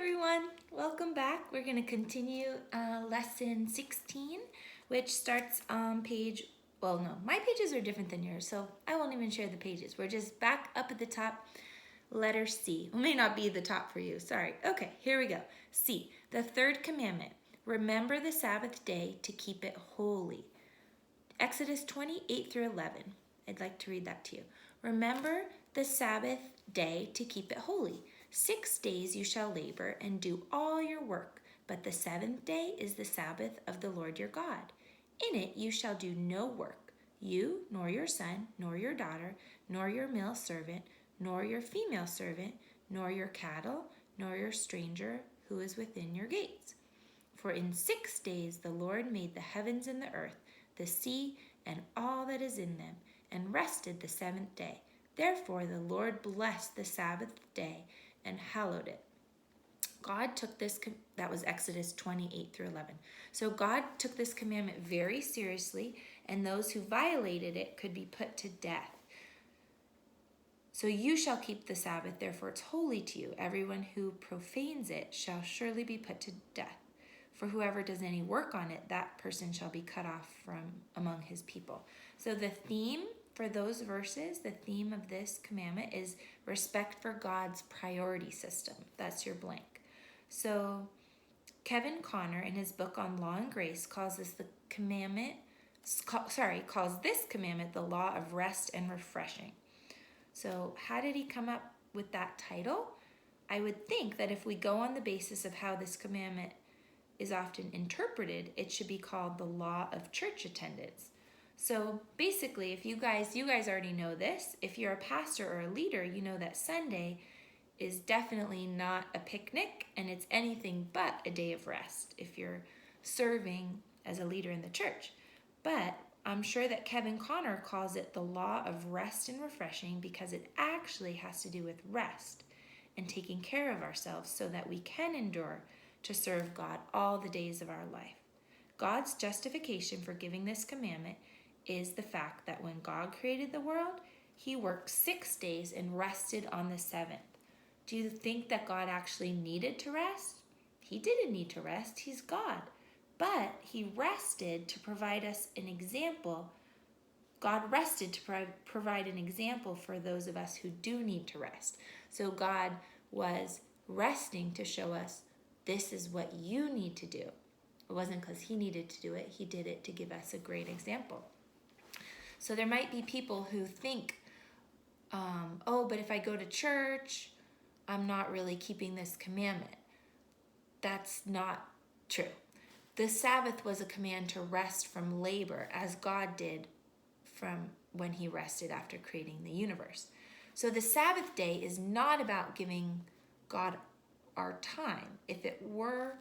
everyone, welcome back. We're going to continue lesson 16, which starts on page, well, no, my pages are different than yours, so I won't even share the pages. We're just back up at the top, letter C. It may not be the top for you, sorry. Okay, here we go. C, the third commandment. Remember the Sabbath day to keep it holy. Exodus 28 through 11. I'd like to read that to you. Remember the Sabbath day to keep it holy. 6 days you shall labor and do all your work, but the seventh day is the Sabbath of the Lord your God. In it you shall do no work, you, nor your son, nor your daughter, nor your male servant, nor your female servant, nor your cattle, nor your stranger who is within your gates. For in 6 days the Lord made the heavens and the earth, the sea, and all that is in them, and rested the seventh day. Therefore the Lord blessed the Sabbath day and hallowed it. God took this, that was Exodus 28 through 11. So God took this commandment very seriously, and those who violated it could be put to death. So you shall keep the Sabbath, therefore it's holy to you. Everyone who profanes it shall surely be put to death. For whoever does any work on it, that person shall be cut off from among his people. So the theme for those verses, the theme of this commandment is respect for God's priority system. That's your blank. So Kevin Conner, in his book on Law and Grace, calls this commandment the law of rest and refreshing. So how did he come up with that title? I would think that if we go on the basis of how this commandment is often interpreted, it should be called the law of church attendance. So basically, if you guys already know this, if you're a pastor or a leader, you know that Sunday is definitely not a picnic and it's anything but a day of rest if you're serving as a leader in the church. But I'm sure that Kevin Conner calls it the law of rest and refreshing because it actually has to do with rest and taking care of ourselves so that we can endure to serve God all the days of our life. God's justification for giving this commandment is the fact that when God created the world, he worked 6 days and rested on the seventh. Do you think that God actually needed to rest? He didn't need to rest. He's God. But he rested to provide us an example. God rested to provide an example for those of us who do need to rest. So God was resting to show us this is what you need to do. It wasn't because he needed to do it. He did it to give us a great example. So there might be people who think, but if I go to church, I'm not really keeping this commandment. That's not true. The Sabbath was a command to rest from labor, as God did from when he rested after creating the universe. So the Sabbath day is not about giving God our time. If it were,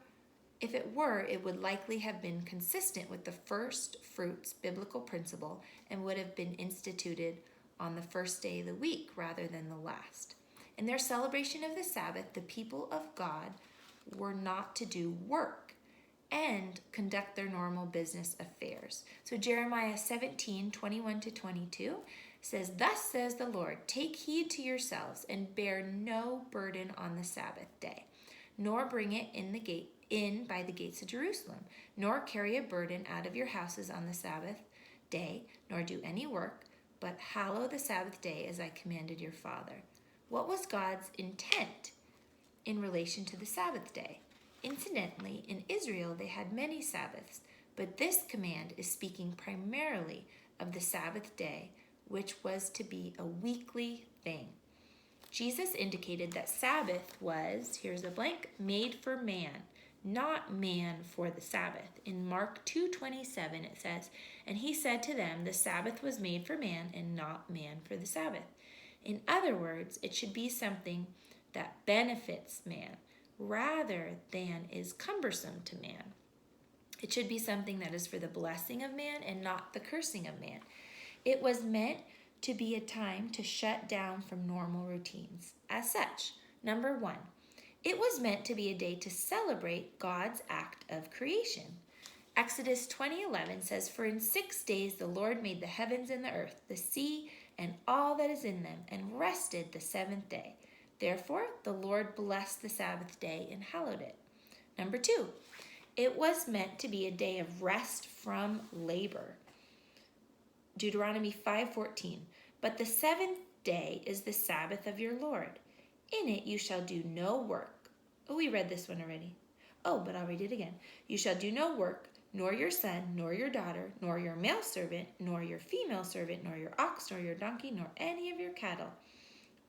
it would likely have been consistent with the first fruits biblical principle and would have been instituted on the first day of the week rather than the last. In their celebration of the Sabbath, the people of God were not to do work and conduct their normal business affairs. So Jeremiah 17:21-22 says, "Thus says the Lord, take heed to yourselves and bear no burden on the Sabbath day, nor bring it in by the gates of Jerusalem, nor carry a burden out of your houses on the Sabbath day, nor do any work, but hallow the Sabbath day as I commanded your father." What was God's intent in relation to the Sabbath day? Incidentally, in Israel, they had many Sabbaths, but this command is speaking primarily of the Sabbath day, which was to be a weekly thing. Jesus indicated that Sabbath was, here's a blank, made for man, not man for the Sabbath. In Mark 2:27 it says, "And he said to them, the Sabbath was made for man and not man for the Sabbath." In other words, it should be something that benefits man rather than is cumbersome to man. It should be something that is for the blessing of man and not the cursing of man. It was meant to be a time to shut down from normal routines. As such, number 1, it was meant to be a day to celebrate God's act of creation. Exodus 20:11 says, "For in 6 days the Lord made the heavens and the earth, the sea, and all that is in them, and rested the seventh day. Therefore, the Lord blessed the Sabbath day and hallowed it. Number 2, it was meant to be a day of rest from labor. Deuteronomy 5:14. But the seventh day is the Sabbath of your Lord. In it you shall do no work. Oh, we read this one already. Oh, but I'll read it again. You shall do no work, nor your son, nor your daughter, nor your male servant, nor your female servant, nor your ox, nor your donkey, nor any of your cattle.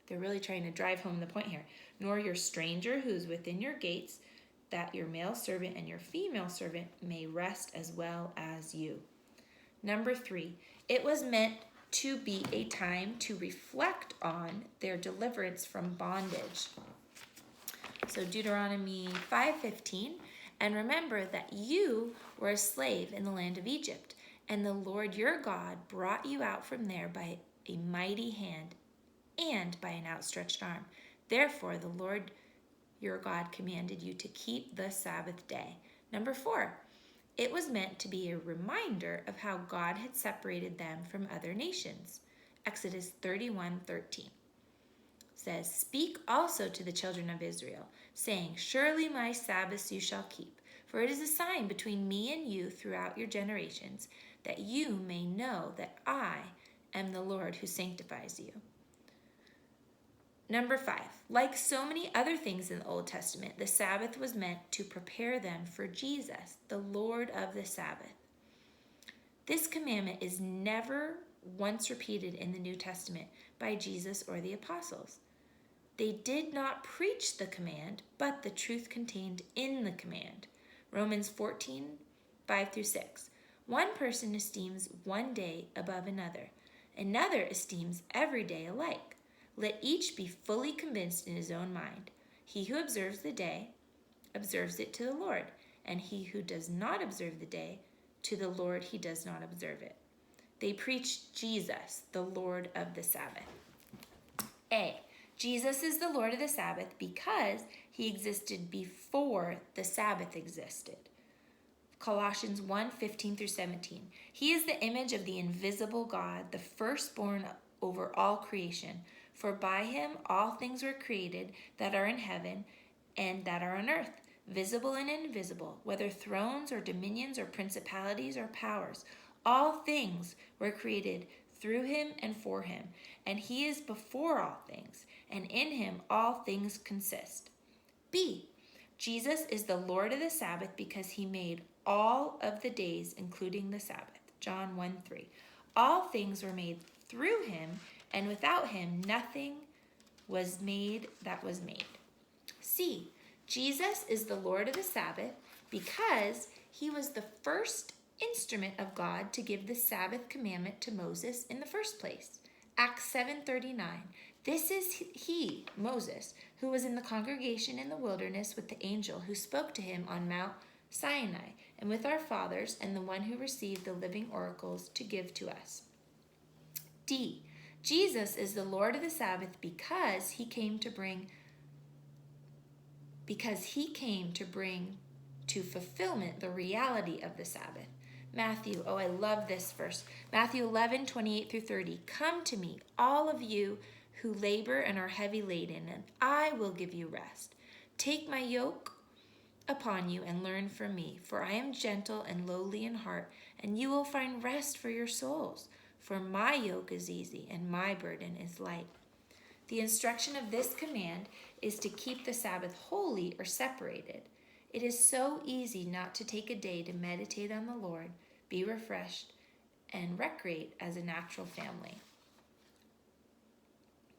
They're really trying to drive home the point here. Nor your stranger who is within your gates, that your male servant and your female servant may rest as well as you. Number 3, it was meant to be a time to reflect on their deliverance from bondage. So Deuteronomy 5:15, and remember that you were a slave in the land of Egypt, and the Lord your God brought you out from there by a mighty hand and by an outstretched arm. Therefore, the Lord your God commanded you to keep the Sabbath day. Number 4, it was meant to be a reminder of how God had separated them from other nations. Exodus 31:13 says, Speak also to the children of Israel, saying, Surely my Sabbaths you shall keep, for it is a sign between me and you throughout your generations, that you may know that I am the Lord who sanctifies you. Number 5, like so many other things in the Old Testament, the Sabbath was meant to prepare them for Jesus, the Lord of the Sabbath. This commandment is never once repeated in the New Testament by Jesus or the apostles. They did not preach the command, but the truth contained in the command. Romans 14:5-6. One person esteems one day above another. Another esteems every day alike. Let each be fully convinced in his own mind. He who observes the day, observes it to the Lord, and he who does not observe the day, to the Lord he does not observe it. They preach Jesus, the Lord of the Sabbath. A, Jesus is the Lord of the Sabbath because he existed before the Sabbath existed. Colossians 1:15-17. He is the image of the invisible God, the firstborn over all creation. For by him all things were created that are in heaven and that are on earth, visible and invisible, whether thrones or dominions or principalities or powers. All things were created through him and for him, and he is before all things, and in him all things consist. B, Jesus is the Lord of the Sabbath because he made all of the days, including the Sabbath. John 1:3. All things were made through him, and without him nothing was made that was made. C, Jesus is the Lord of the Sabbath because he was the first instrument of God to give the Sabbath commandment to Moses in the first place. Acts 7:39. This is he, Moses, who was in the congregation in the wilderness with the angel who spoke to him on Mount Sinai, and with our fathers, and the one who received the living oracles to give to us. D, Jesus is the Lord of the Sabbath because he came to bring to fulfillment the reality of the Sabbath. Matthew, oh, I love this verse. Matthew 11:28-30. Come to me, all of you who labor and are heavy laden, and I will give you rest. Take my yoke upon you and learn from me, for I am gentle and lowly in heart, and you will find rest for your souls. For my yoke is easy and my burden is light. The instruction of this command is to keep the Sabbath holy or separated. It is so easy not to take a day to meditate on the Lord, be refreshed, and recreate as a natural family.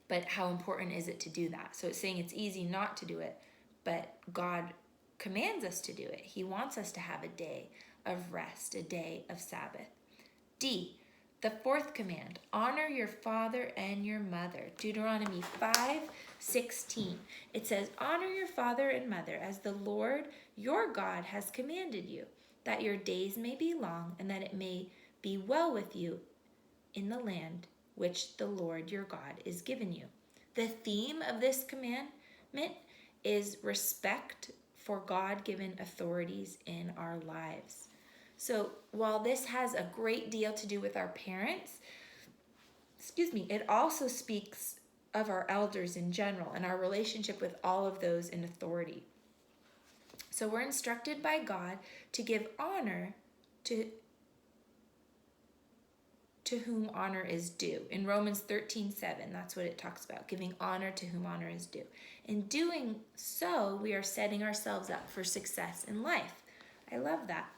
But how important is it to do that? So it's saying it's easy not to do it, but God commands us to do it. He wants us to have a day of rest, a day of Sabbath. D, the fourth command, honor your father and your mother. Deuteronomy 5:16. It says, honor your father and mother as the Lord your God has commanded you, that your days may be long and that it may be well with you in the land which the Lord your God is giving you. The theme of this commandment is respect for God-given authorities in our lives. So while this has a great deal to do with our parents, it also speaks of our elders in general and our relationship with all of those in authority. So we're instructed by God to give honor to whom honor is due. In Romans 13:7, that's what it talks about, giving honor to whom honor is due. In doing so, we are setting ourselves up for success in life. I love that.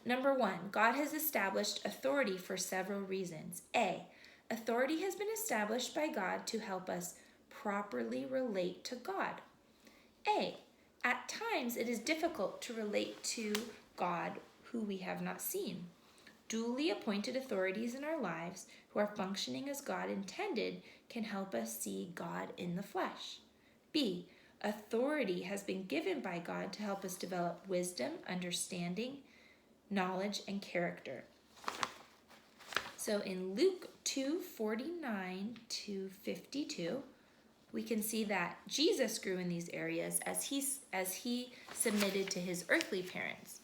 Number 1, God has established authority for several reasons. A, authority has been established by God to help us properly relate to God. A, at times it is difficult to relate to God who we have not seen. Duly appointed authorities in our lives who are functioning as God intended can help us see God in the flesh. B, authority has been given by God to help us develop wisdom, understanding, knowledge, and character. So in Luke 2:49 to 52, we can see that Jesus grew in these areas as he submitted to his earthly parents.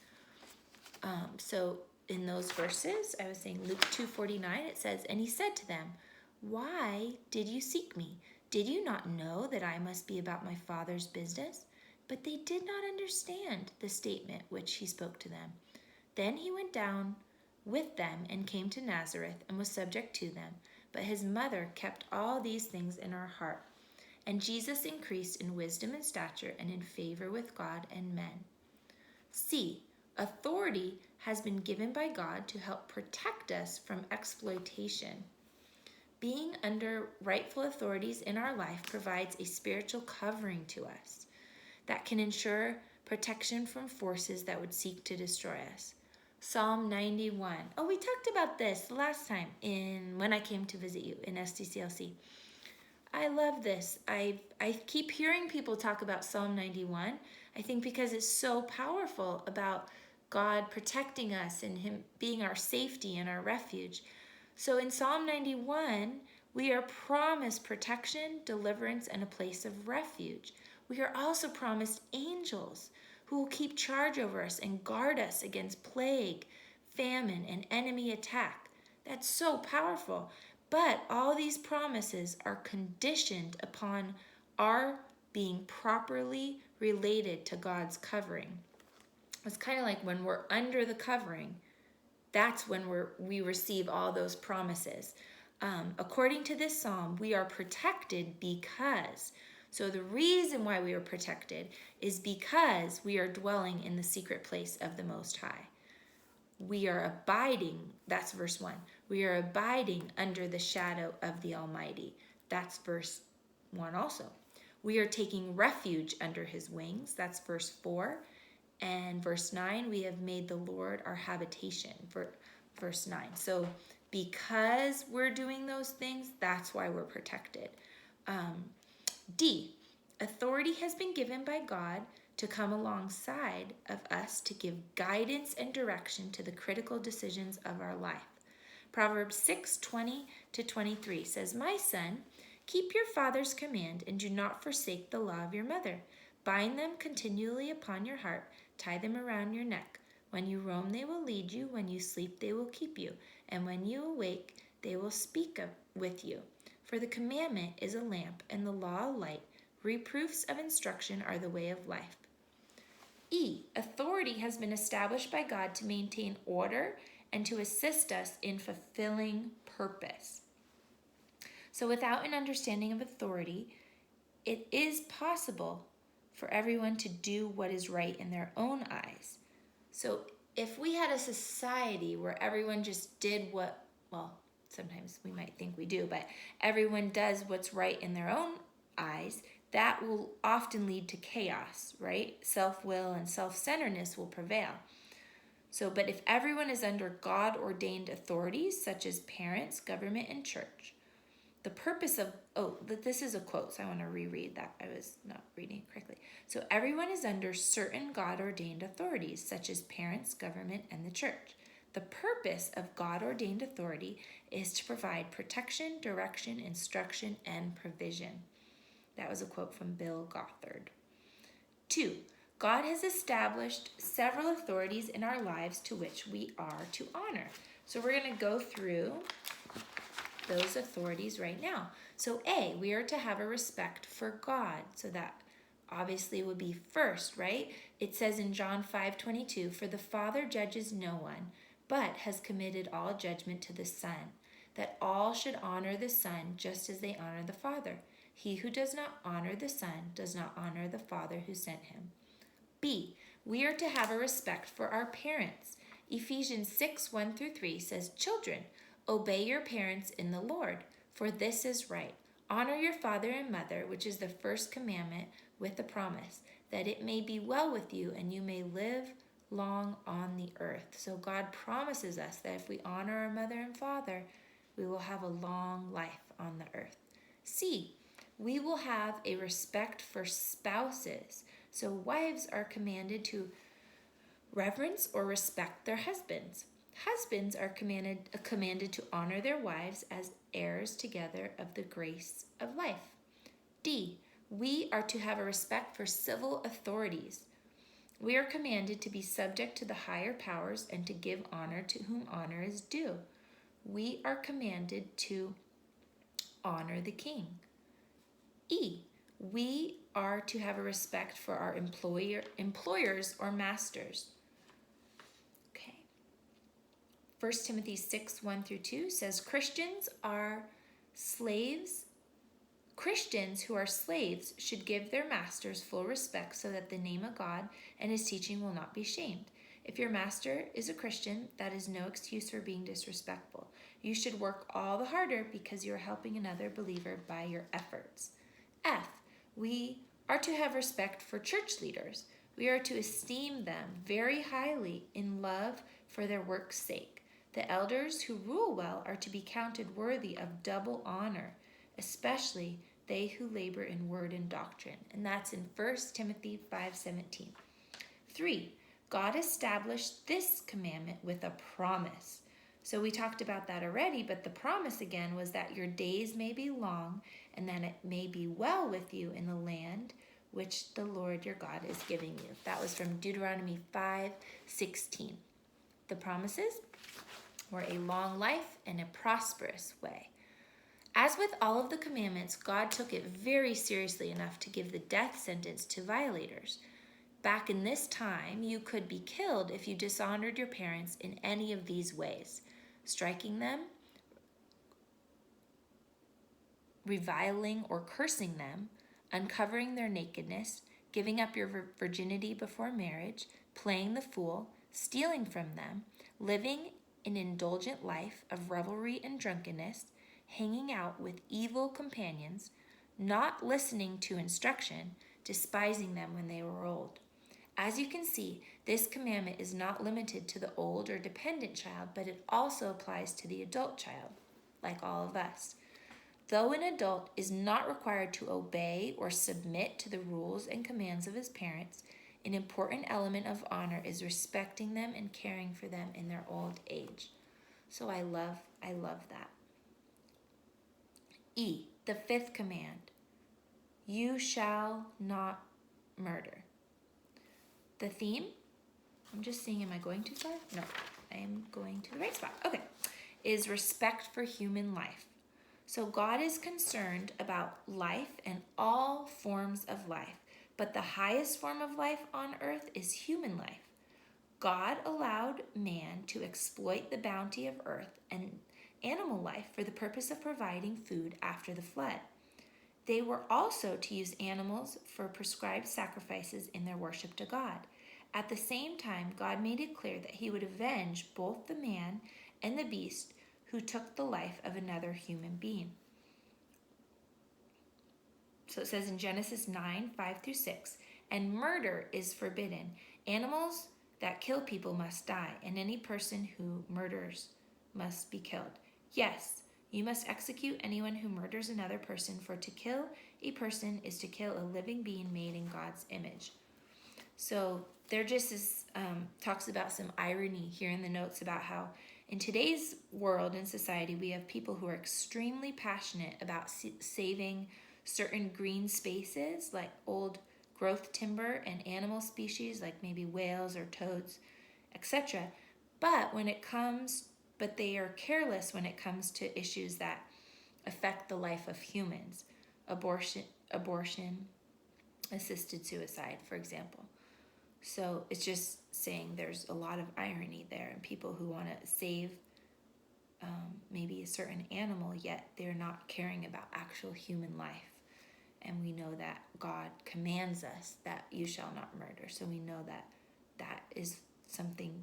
So in those verses, I was saying Luke 2:49, it says, "And he said to them, 'Why did you seek me? Did you not know that I must be about my Father's business?' But they did not understand the statement which he spoke to them. Then he went down with them and came to Nazareth and was subject to them. But his mother kept all these things in her heart. And Jesus increased in wisdom and stature and in favor with God and men." C, authority has been given by God to help protect us from exploitation. Being under rightful authorities in our life provides a spiritual covering to us that can ensure protection from forces that would seek to destroy us. Psalm 91. Oh, we talked about this last time when I came to visit you in SDCLC. I love this. I keep hearing people talk about Psalm 91. I think because it's so powerful about God protecting us and him being our safety and our refuge. So in Psalm 91, we are promised protection, deliverance, and a place of refuge. We are also promised angels who will keep charge over us and guard us against plague, famine, and enemy attack. That's so powerful. But all these promises are conditioned upon our being properly related to God's covering. It's kind of like when we're under the covering, that's when we receive all those promises. According to this psalm, we are protected because, so the reason why we are protected is because we are dwelling in the secret place of the Most High. We are abiding, that's verse 1. We are abiding under the shadow of the Almighty. That's verse 1 also. We are taking refuge under his wings. That's verse 4. And verse 9, we have made the Lord our habitation. Verse 9. So because we're doing those things, that's why we're protected. D, authority has been given by God to come alongside of us to give guidance and direction to the critical decisions of our life. Proverbs 6:20 to 23 says, "My son, keep your father's command and do not forsake the law of your mother. Bind them continually upon your heart, tie them around your neck. When you roam, they will lead you. When you sleep, they will keep you. And when you awake, they will speak with you. For the commandment is a lamp and the law a light. Reproofs of instruction are the way of life." E, authority has been established by God to maintain order and to assist us in fulfilling purpose. So without an understanding of authority, it is possible for everyone to do what is right in their own eyes. So if we had a society where everyone just did sometimes we might think we do, but everyone does what's right in their own eyes, that will often lead to chaos, right? Self-will and self-centeredness will prevail. But if everyone is under God-ordained authorities, such as parents, government, and church, the purpose of, this is a quote, so I want to reread that. I was not reading it correctly. So everyone is under certain God-ordained authorities, such as parents, government, and the church. The purpose of God-ordained authority is to provide protection, direction, instruction, and provision. That was a quote from Bill Gothard. 2, God has established several authorities in our lives to which we are to honor. So we're going to go through those authorities right now. So A, we are to have a respect for God. So that obviously would be first, right? It says in John 5:22, "For the Father judges no one, but has committed all judgment to the Son, that all should honor the Son just as they honor the Father. He who does not honor the Son does not honor the Father who sent him." B, we are to have a respect for our parents. Ephesians 6:1-3 says, "Children, obey your parents in the Lord, for this is right. Honor your father and mother, which is the first commandment, with the promise, that it may be well with you and you may live long on the earth." So God promises us that if we honor our mother and father, we will have a long life on the earth. C, we will have a respect for spouses. So wives are commanded to reverence or respect their husbands. Husbands are commanded to honor their wives as heirs together of the grace of life. D, we are to have a respect for civil authorities. We are commanded to be subject to the higher powers and to give honor to whom honor is due. We are commanded to honor the king. E, we are to have a respect for our employers or masters. Okay. 1 Timothy 6:1-2 says, Christians who are slaves should give their masters full respect so that the name of God and his teaching will not be shamed. If your master is a Christian, that is no excuse for being disrespectful. You should work all the harder because you are helping another believer by your efforts. F, we are to have respect for church leaders. We are to esteem them very highly in love for their work's sake. The elders who rule well are to be counted worthy of double honor, especially they who labor in word and doctrine. And that's in 1 Timothy 5:17. 3, God established this commandment with a promise. So we talked about that already, but the promise again was that your days may be long and that it may be well with you in the land which the Lord your God is giving you. That was from Deuteronomy 5:16. The promises were a long life and a prosperous way. As with all of the commandments, God took it very seriously enough to give the death sentence to violators. Back in this time, you could be killed if you dishonored your parents in any of these ways: striking them, reviling or cursing them, uncovering their nakedness, giving up your virginity before marriage, playing the fool, stealing from them, living an indulgent life of revelry and drunkenness, hanging out with evil companions, not listening to instruction, despising them when they were old. As you can see, this commandment is not limited to the old or dependent child, but it also applies to the adult child, like all of us. Though an adult is not required to obey or submit to the rules and commands of his parents, an important element of honor is respecting them and caring for them in their old age. So I love that. E, the fifth command, you shall not murder. The theme, I'm just seeing, am I going too far? No, I am going to the right spot. Okay, is respect for human life. So God is concerned about life and all forms of life, but the highest form of life on earth is human life. God allowed man to exploit the bounty of earth and animal life for the purpose of providing food after the flood. They were also to use animals for prescribed sacrifices in their worship to God. At the same time, God made it clear that he would avenge both the man and the beast who took the life of another human being. So it says in Genesis 9:5-6, and murder is forbidden. Animals that kill people must die, and any person who murders must be killed. Yes, you must execute anyone who murders another person, for to kill a person is to kill a living being made in God's image. So there just is, talks about some irony here in the notes about how in today's world and society, we have people who are extremely passionate about saving certain green spaces like old growth timber and animal species like maybe whales or toads, etc. But they are careless when it comes to issues that affect the life of humans. Abortion, assisted suicide, for example. So it's just saying there's a lot of irony there, and people who want to save maybe a certain animal, yet they're not caring about actual human life. And we know that God commands us that you shall not murder. So we know that that is something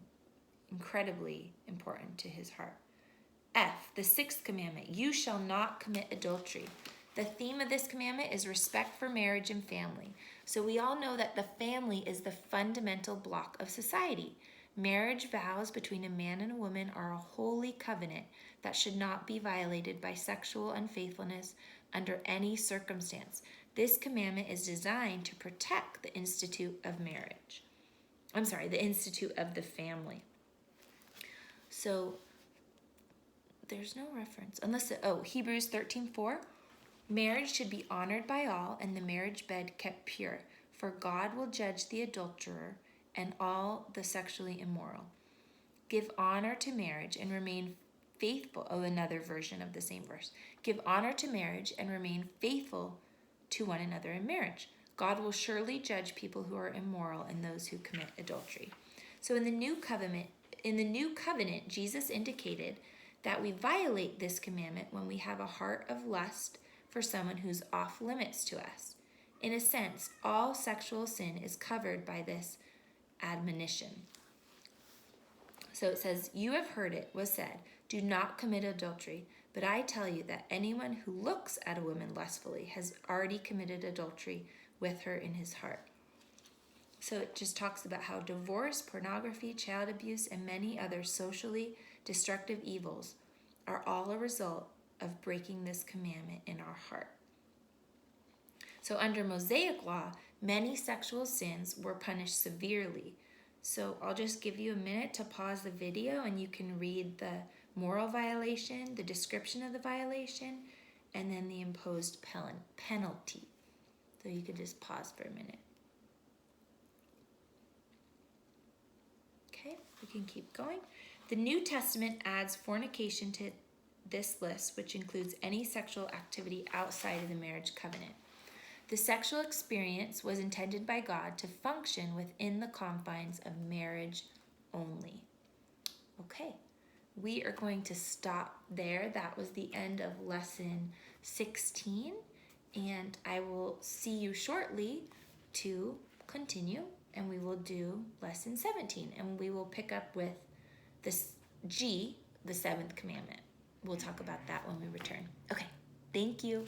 incredibly important to his heart. F, the sixth commandment, you shall not commit adultery. The theme of this commandment is respect for marriage and family. So we all know that the family is the fundamental block of society. Marriage vows between a man and a woman are a holy covenant that should not be violated by sexual unfaithfulness under any circumstance. This commandment is designed to protect the institute of marriage. The institute of the family. So there's no reference, Hebrews 13:4. Marriage should be honored by all, and the marriage bed kept pure, for God will judge the adulterer and all the sexually immoral. Give honor to marriage and remain faithful. Another version of the same verse. Give honor to marriage and remain faithful to one another in marriage. God will surely judge people who are immoral and those who commit adultery. So in the new covenant, Jesus indicated that we violate this commandment when we have a heart of lust for someone who's off limits to us. In a sense, all sexual sin is covered by this admonition. So it says, you have heard it was said, do not commit adultery. But I tell you that anyone who looks at a woman lustfully has already committed adultery with her in his heart. So it just talks about how divorce, pornography, child abuse, and many other socially destructive evils are all a result of breaking this commandment in our heart. So under Mosaic law, many sexual sins were punished severely. So I'll just give you a minute to pause the video and you can read the moral violation, the description of the violation, and then the imposed penalty. So you could just pause for a minute. Okay, we can keep going. The New Testament adds fornication to this list, which includes any sexual activity outside of the marriage covenant. The sexual experience was intended by God to function within the confines of marriage only. Okay, we are going to stop there. That was the end of lesson 16, and I will see you shortly to continue, and we will do lesson 17, and we will pick up with this G, the seventh commandment. We'll talk about that when we return. Okay, thank you.